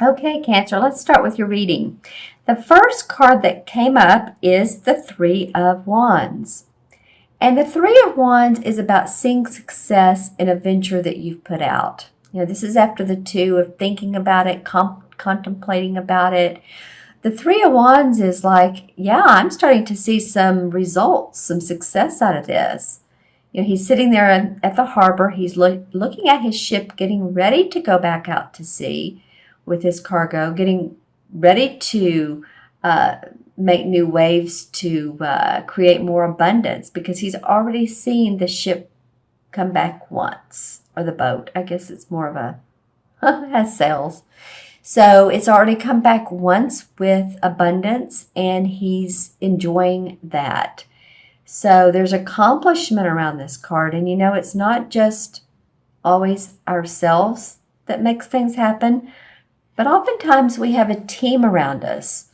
Okay, Cancer, let's start with your reading. The first card that came up is the Three of Wands. And the Three of Wands is about seeing success in a venture that you've put out. This is after the two of thinking about it, contemplating about it. The Three of Wands is like, yeah, I'm starting to see some results, some success out of this. He's sitting there at the harbor. He's looking at his ship, getting ready to go back out to sea with his cargo, getting ready to make new waves to create more abundance, because he's already seen the ship come back once, or the boat. I guess it's more of a has sails. So it's already come back once with abundance, and he's enjoying that. So there's accomplishment around this card. And it's not just always ourselves that makes things happen, but oftentimes we have a team around us.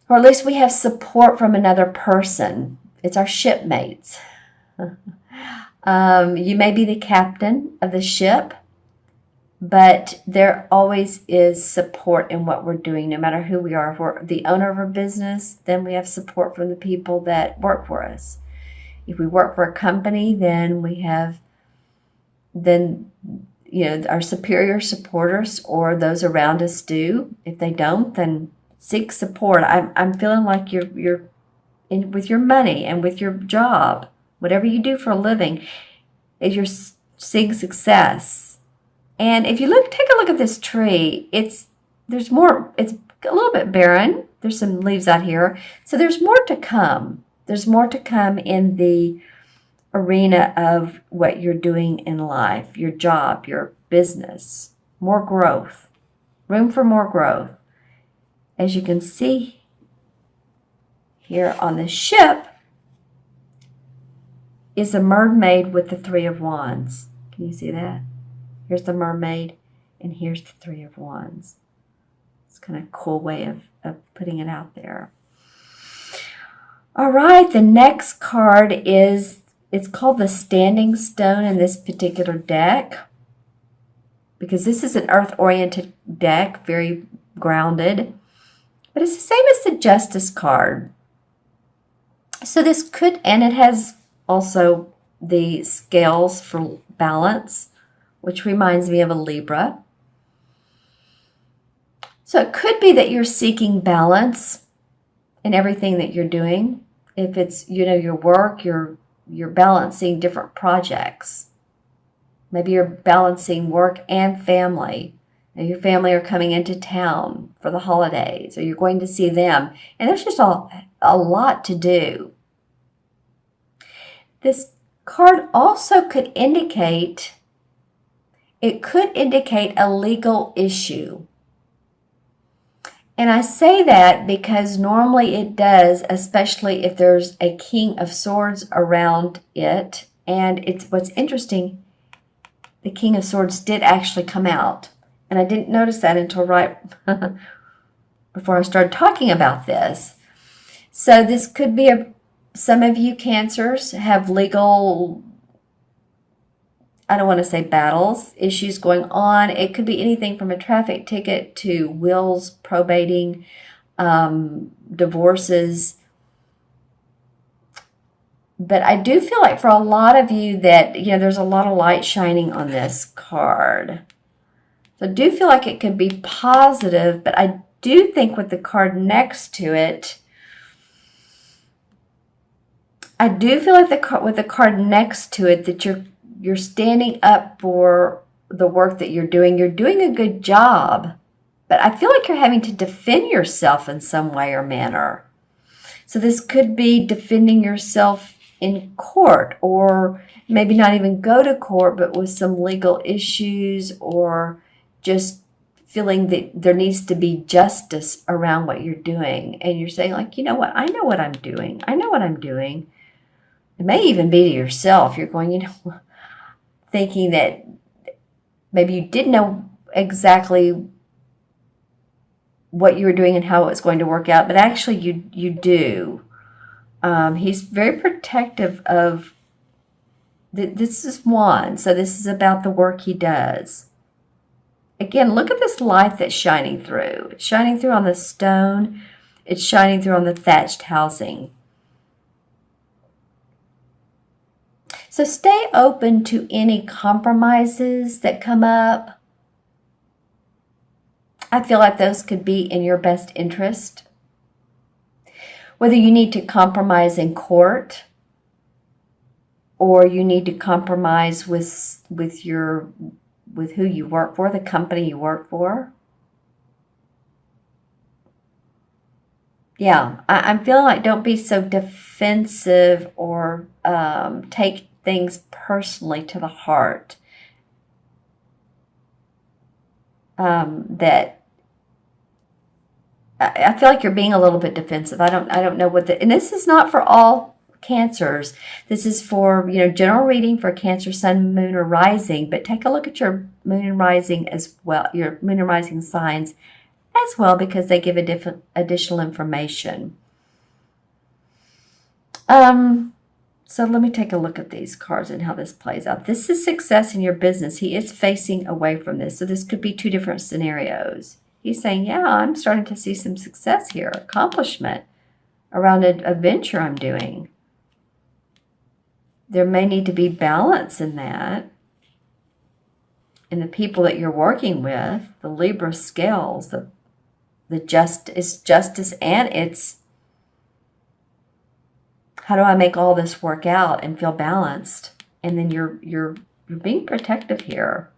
Or at least we have support from another person. It's our shipmates. You may be the captain of the ship, but there always is support in what we're doing, no matter who we are. If we're the owner of our business, then we have support from the people that work for us. If we work for a company, then we have, our superior supporters, or those around us do. If they don't, then seek support. I'm feeling like you're in with your money and with your job, whatever you do for a living, is you're seeing success. And if you take a look at this tree, it's a little bit barren. There's some leaves out here. So there's more to come. There's more to come in the arena of what you're doing in life, your job, your business. More growth. Room for more growth. As you can see here on the ship is a mermaid with the Three of Wands. Can you see that? Here's the mermaid, and here's the Three of Wands. It's kind of a cool way of putting it out there. All right, the next card it's called the Standing Stone in this particular deck, because this is an earth-oriented deck, very grounded. But it's the same as the Justice card. So this and it has also the scales for balance, which reminds me of a Libra. So it could be that you're seeking balance in everything that you're doing. If it's, your work, you're balancing different projects. Maybe you're balancing work and family. And your family are coming into town for the holidays, or you're going to see them. And there's just a lot to do. This card also could indicate a legal issue. And I say that because normally it does, especially if there's a King of Swords around it. And what's interesting, the King of Swords did actually come out. And I didn't notice that until right before I started talking about this. So this could be some of you Cancers have legal, I don't want to say battles, issues going on. It could be anything from a traffic ticket to wills, probating, divorces. But I do feel like for a lot of you that, there's a lot of light shining on this card. So I do feel like it could be positive, but I do think with the card next to it, with the card next to it that you're standing up for the work that you're doing. You're doing a good job, but I feel like you're having to defend yourself in some way or manner. So this could be defending yourself in court, or maybe not even go to court, but with some legal issues, or just feeling that there needs to be justice around what you're doing. And you're saying, like, you know what? I know what I'm doing. I know what I'm doing. It may even be to yourself. You're going, thinking that maybe you didn't know exactly what you were doing and how it was going to work out, but actually you do. He's very protective of, this is one, so this is about the work he does. Again, look at this light that's shining through. It's shining through on the stone. It's shining through on the thatched housing. So stay open to any compromises that come up. I feel like those could be in your best interest. Whether you need to compromise in court or you need to compromise with who you work for, the company you work for. Yeah, I'm feeling like don't be so defensive or take things personally to the heart. That I feel like you're being a little bit defensive. I don't know and this is not for all cancers. This is for, general reading for Cancer, Sun, Moon, or Rising, but take a look at your Moon and Rising as well, your Moon and Rising signs as well, because they give a different additional information. So let me take a look at these cards and how this plays out. This is success in your business. He is facing away from this. So this could be two different scenarios. He's saying, yeah, I'm starting to see some success here, accomplishment around a venture I'm doing. There may need to be balance in that. And the people that you're working with, the Libra scales, the justice, and it's how do I make all this work out and feel balanced? And then you're being protective here.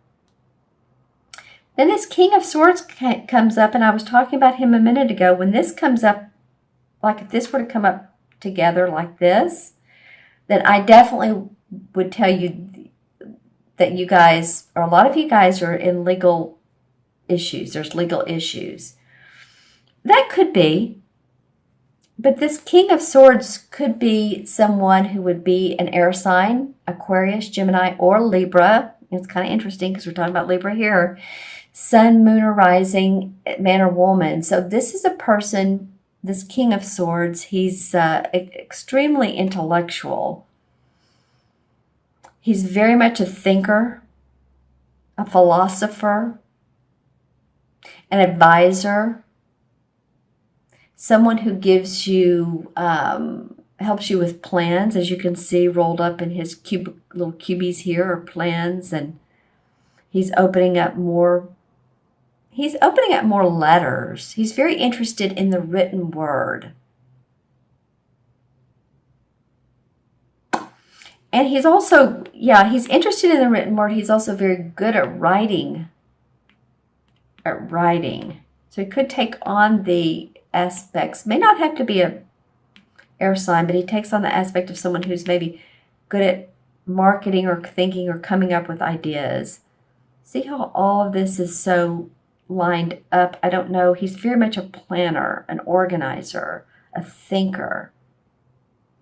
Then this King of Swords comes up, and I was talking about him a minute ago. When this comes up, like if this were to come up together like this, then I definitely would tell you that you guys, or a lot of you guys, are in legal issues. There's legal issues. That could be. But this King of Swords could be someone who would be an air sign, Aquarius, Gemini, or Libra. It's kind of interesting because we're talking about Libra here. Sun, Moon, or Rising, man or woman. So this is a person, this King of Swords, he's extremely intellectual. He's very much a thinker, a philosopher, an advisor, someone who gives you, helps you with plans, as you can see rolled up in his little cubies here are plans, and he's opening up more letters. He's very interested in the written word. And he's also, he's interested in the written word. He's also very good at writing. So he could take on the aspects, may not have to be a air sign, but he takes on the aspect of someone who's maybe good at marketing or thinking or coming up with ideas. See how all of this is so lined up? I don't know. He's very much a planner, an organizer, a thinker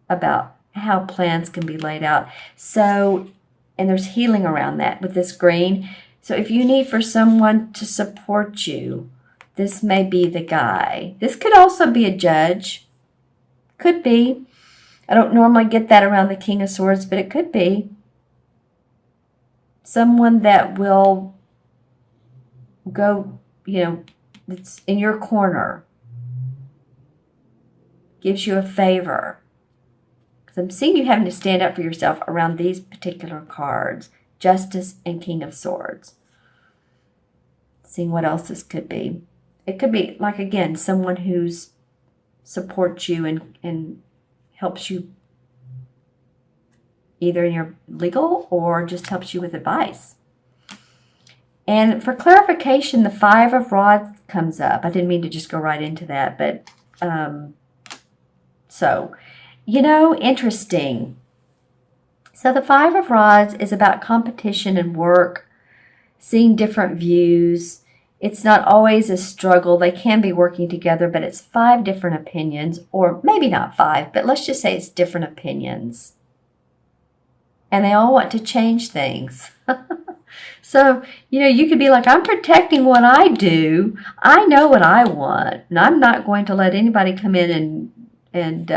about how plans can be laid out. So, and there's healing around that with this green. So if you need for someone to support you, this may be the guy. This could also be a judge. Could be. I don't normally get that around the King of Swords, but it could be. Someone that will go, it's in your corner. Gives you a favor. Because I'm seeing you having to stand up for yourself around these particular cards. Justice and King of Swords. Seeing what else this could be. It could be, like, again, someone who's supports you and helps you either in your legal or just helps you with advice. And for clarification, the Five of Rods comes up. I didn't mean to just go right into that, but interesting. So the Five of Rods is about competition and work, seeing different views. It's not always a struggle. They can be working together, but it's 5 different opinions, or maybe not 5, but let's just say it's different opinions. And they all want to change things. So, you could be like, I'm protecting what I do. I know what I want, and I'm not going to let anybody come in and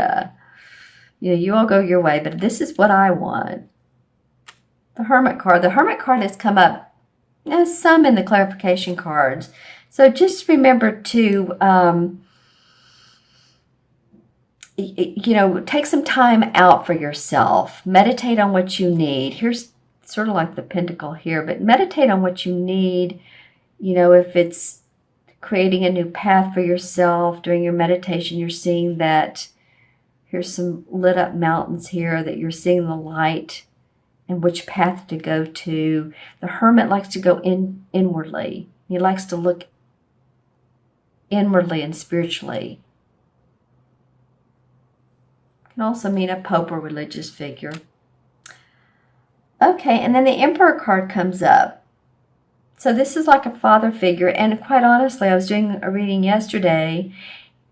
you all go your way, but this is what I want. The Hermit card. The Hermit card has come up There's some in the clarification cards. So just remember to, take some time out for yourself. Meditate on what you need. Here's sort of like the pentacle here, but meditate on what you need. If it's creating a new path for yourself during your meditation, you're seeing that here's some lit up mountains here, that you're seeing the light and which path to go to. The hermit likes to go inwardly. He likes to look inwardly and spiritually. Can also mean a pope or religious figure. Okay, and then the Emperor card comes up. So this is like a father figure, and quite honestly, I was doing a reading yesterday,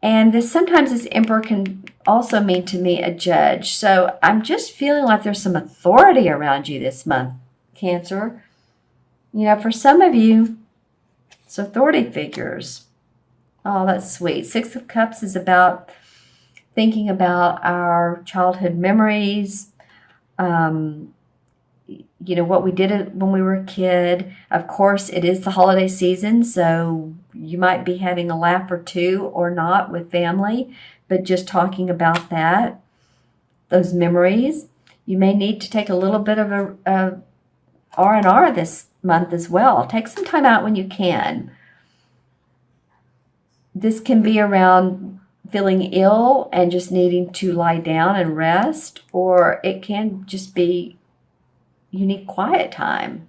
and sometimes this Emperor can also mean to me a judge. So I'm just feeling like there's some authority around you this month, Cancer. For some of you, it's authority figures. Oh, that's sweet. Six of Cups is about thinking about our childhood memories, what we did when we were a kid. Of course, it is the holiday season, so you might be having a laugh or two or not with family, but just talking about those memories. You may need to take a little bit of a R&R this month as well. Take some time out when you can. This can be around feeling ill and just needing to lie down and rest, or it can just be you need quiet time.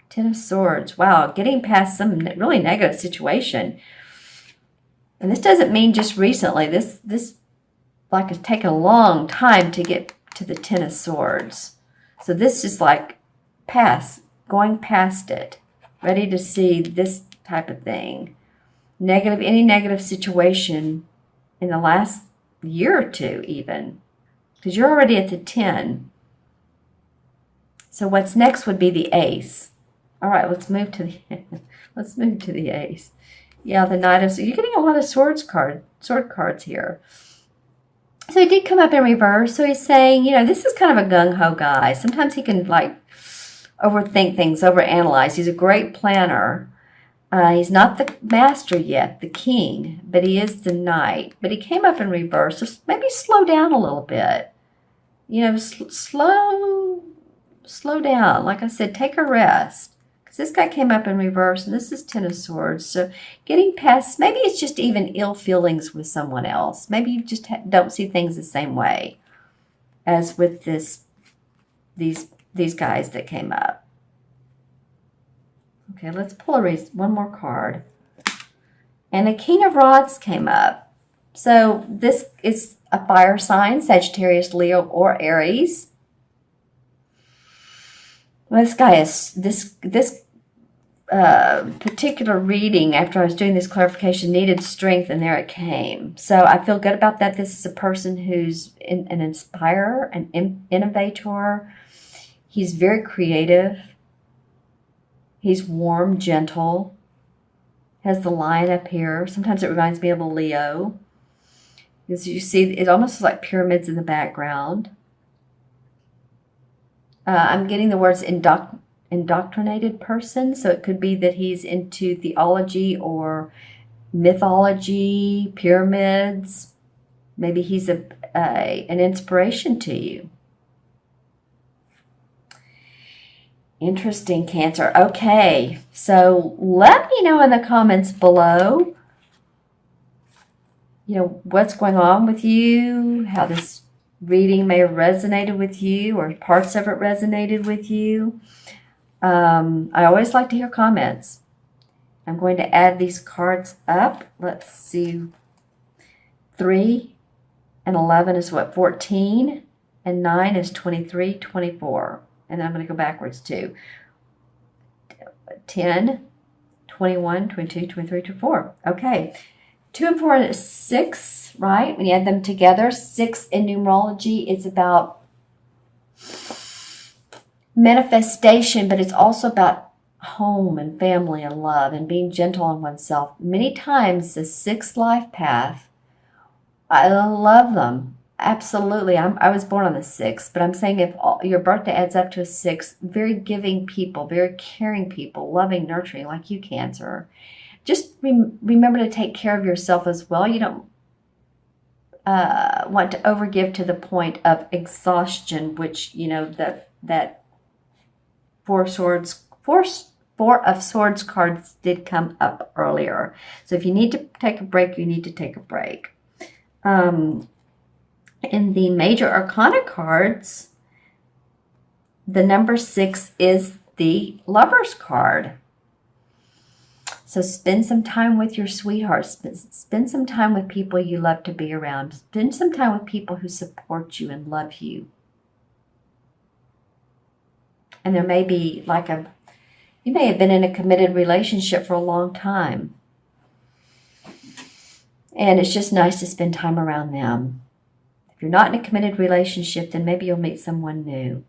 Ten of Swords. Wow, getting past some really negative situation. And this doesn't mean just recently. This like has taken a long time to get to the Ten of Swords. So this is like going past it, ready to see this type of thing. Any negative situation in the last year or two even, because you're already at the 10. So what's next would be the Ace. All right, let's move to the Ace. Yeah, the Knight of Swords. You're getting a lot of sword cards here. So he did come up in reverse. So he's saying, this is kind of a gung-ho guy. Sometimes he can overthink things, overanalyze. He's a great planner. He's not the master yet, the king, but he is the knight. But he came up in reverse, so maybe slow down a little bit. Slow down. Like I said, take a rest. Because this guy came up in reverse, and this is Ten of Swords. So getting past, maybe it's just even ill feelings with someone else. Maybe you just don't see things the same way as with these guys that came up. Okay, let's pull one more card. And the King of Rods came up. So this is a fire sign, Sagittarius, Leo, or Aries. Well, this particular reading, after I was doing this clarification, needed strength, and there it came. So I feel good about that. This is a person who's an inspirer, an innovator. He's very creative. He's warm, gentle. Has the lion up here. Sometimes it reminds me of a Leo. As you see, it almost looks like pyramids in the background. I'm getting the words indoctrinated person, so it could be that he's into theology or mythology, pyramids. Maybe he's an inspiration to you. Interesting, Cancer. Okay, so let me know in the comments below, what's going on with you, how this reading may have resonated with you, or parts of it resonated with you. I always like to hear comments. I'm going to add these cards up. Let's see. 3 and 11 is what? 14. And 9 is 23, 24. And then I'm going to go backwards too. 10, 21, 22, 23, 24. Okay. 2 and 4 is 6, right? When you add them together, 6 in numerology is about manifestation, but it's also about home and family and love and being gentle on oneself. Many times the 6th life path, I love them. Absolutely. I was born on the 6th, but I'm saying if your birthday adds up to a 6, very giving people, very caring people, loving, nurturing, like you, Cancer. Just remember to take care of yourself as well. You don't want to overgive to the point of exhaustion, which, that Four of Swords cards did come up earlier. So if you need to take a break, you need to take a break. In the Major Arcana cards, the number 6 is the Lover's card. So spend some time with your sweetheart. Spend some time with people you love to be around. Spend some time with people who support you and love you. And there may be you may have been in a committed relationship for a long time. And it's just nice to spend time around them. If you're not in a committed relationship, then maybe you'll meet someone new.